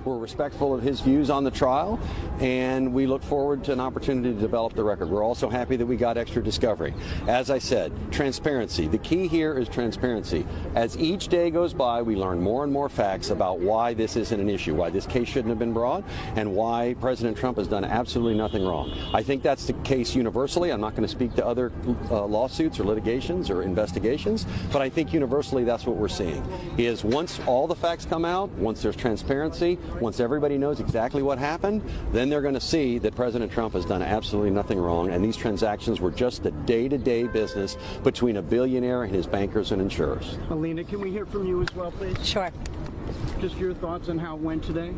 We're respectful of his views on the trial, and we look forward to an opportunity to develop the record. We're also happy that we got extra discovery. As I said, transparency. The key here is transparency. As each day goes by, we learn more and more facts about why this isn't an issue, why this case shouldn't have been brought, and why President Trump has done absolutely nothing wrong. I think that's the case universally. I'm not going to speak to other lawsuits or litigations or investigations, but I think universally that's what we're seeing. Is once all the facts come out, once there's transparency, once everybody knows exactly what happened, then they're going to see that President Trump has done absolutely nothing wrong, and these transactions were just the day-to-day business between a billionaire and his bankers and insurers. Alina, can we hear from you as well, please? Sure. Just your thoughts on how it went today?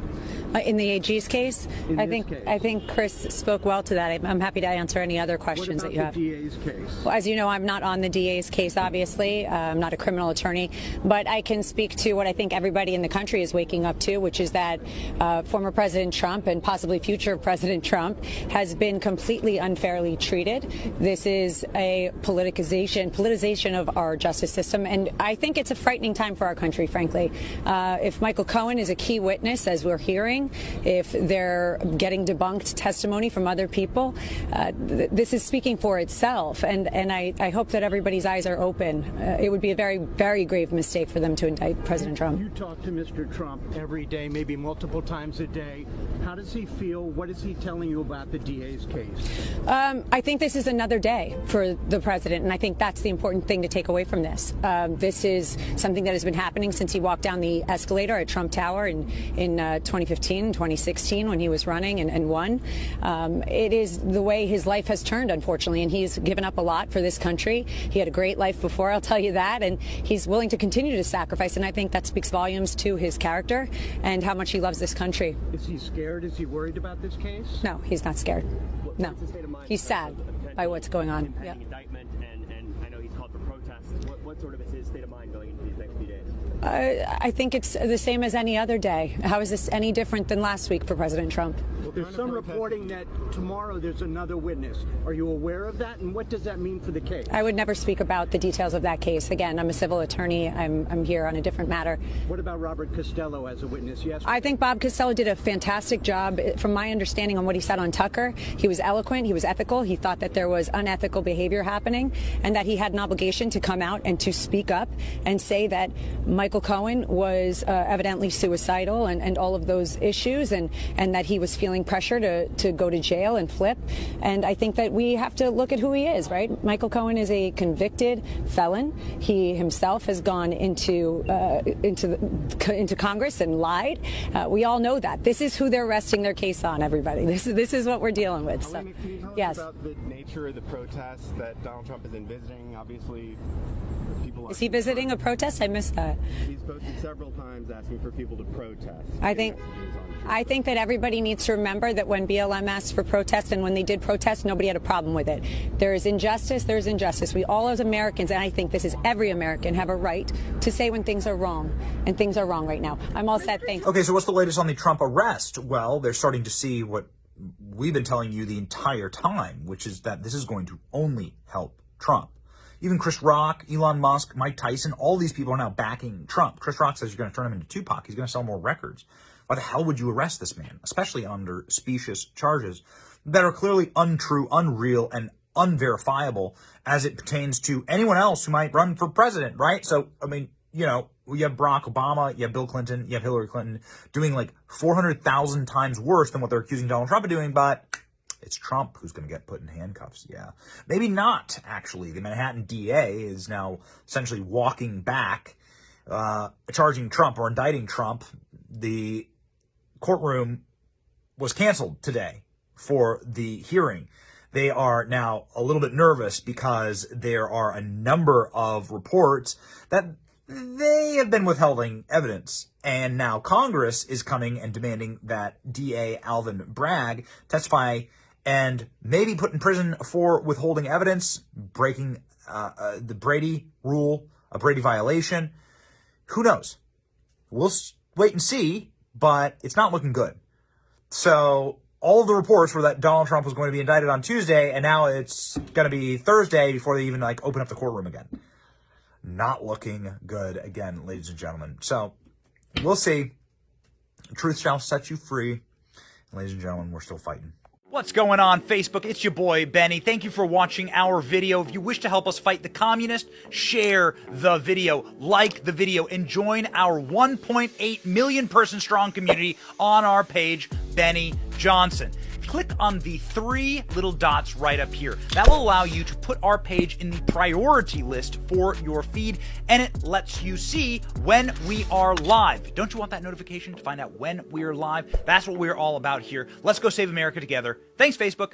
In the AG's case, I think Chris spoke well to that. I'm happy to answer any other questions that you have. What about the DA's case? Well, as you know, I'm not on the DA's case, obviously. I'm not a criminal attorney, but I can speak to what I think everybody in the country is waking up to, which is that former President Trump and possibly future President Trump has been completely unfairly treated. This is a politicization of our justice system, and I think it's a frightening time for our country, frankly. If Michael Cohen is a key witness, as we're hearing, if they're getting debunked testimony from other people, this is speaking for itself. And I hope that everybody's eyes are open. It would be a very, very grave mistake for them to indict President Trump. You talk to Mr. Trump every day, maybe multiple times a day. How does he feel? What is he telling you about the DA's case? I think this is another day for the president, and I think that's the important thing to take away from this. This is something that has been happening since he walked down the escalator at Trump Tower in 2015, 2016, when he was running and won. It is the way his life has turned, unfortunately, and he's given up a lot for this country. He had a great life before, I'll tell you that, and he's willing to continue to sacrifice, and I think that speaks volumes to his character and how much he loves this country. Is he scared? Is he worried about this case? No, he's not scared. No. He's sad by what's going on. Yeah. Indictment, and I know he's called for protests. What sort of is his state of mind going into these next few days? I think it's the same as any other day. How is this any different than last week for President Trump? There's some reporting that tomorrow there's another witness. Are you aware of that, and what does that mean for the case? I would never speak about the details of that case. Again, I'm a civil attorney. I'm here on a different matter. What about Robert Costello as a witness? Yes. I think Bob Costello did a fantastic job. From my understanding on what he said on Tucker, he was eloquent, he was ethical, he thought that there was unethical behavior happening, and that he had an obligation to come out and to speak up and say that Michael Cohen was evidently suicidal and all of those issues, and that he was feeling pressure to go to jail and flip. And I think that we have to look at who he is, right? Michael Cohen is a convicted felon. He himself has gone into Congress and lied. We all know that. This is who they're resting their case on, everybody. This is what we're dealing with. So, can you tell us yes. about the nature of the protests that Donald Trump has been visiting? Obviously, people Is he visiting a protest? I missed that. He's posted several times asking for people to protest. I think that everybody needs to remember that when BLM asked for protest and when they did protest, nobody had a problem with it. There is injustice. There is injustice. We all as Americans, and I think this is every American, have a right to say when things are wrong, and things are wrong right now. I'm all set. Thank you. Okay, so what's the latest on the Trump arrest? Well, they're starting to see what we've been telling you the entire time, which is that this is going to only help Trump. Even Chris Rock, Elon Musk, Mike Tyson, all these people are now backing Trump. Chris Rock says you're going to turn him into Tupac. He's going to sell more records. Why the hell would you arrest this man, especially under specious charges that are clearly untrue, unreal, and unverifiable as it pertains to anyone else who might run for president, right? So, I mean, you know, you have Barack Obama, you have Bill Clinton, you have Hillary Clinton doing like 400,000 times worse than what they're accusing Donald Trump of doing, but it's Trump who's going to get put in handcuffs. Yeah. Maybe not, actually. The Manhattan DA is now essentially walking back, charging Trump or indicting Trump. The courtroom was canceled today for the hearing. They are now a little bit nervous because there are a number of reports that they have been withholding evidence. And now Congress is coming and demanding that DA Alvin Bragg testify and maybe put in prison for withholding evidence, breaking the Brady rule, a Brady violation. Who knows? We'll wait and see, but it's not looking good. So all of the reports were that Donald Trump was going to be indicted on Tuesday, and now it's going to be Thursday before they even open up the courtroom again. Not looking good again, ladies and gentlemen. So we'll see. Truth shall set you free. Ladies and gentlemen, we're still fighting. What's going on, Facebook? It's your boy, Benny. Thank you for watching our video. If you wish to help us fight the communists, share the video, like the video, and join our 1.8 million person strong community on our page, Benny Johnson. Click on the 3 little dots right up here. That will allow you to put our page in the priority list for your feed, and it lets you see when we are live. Don't you want that notification to find out when we're live? That's what we're all about here. Let's go save America together. Thanks, Facebook.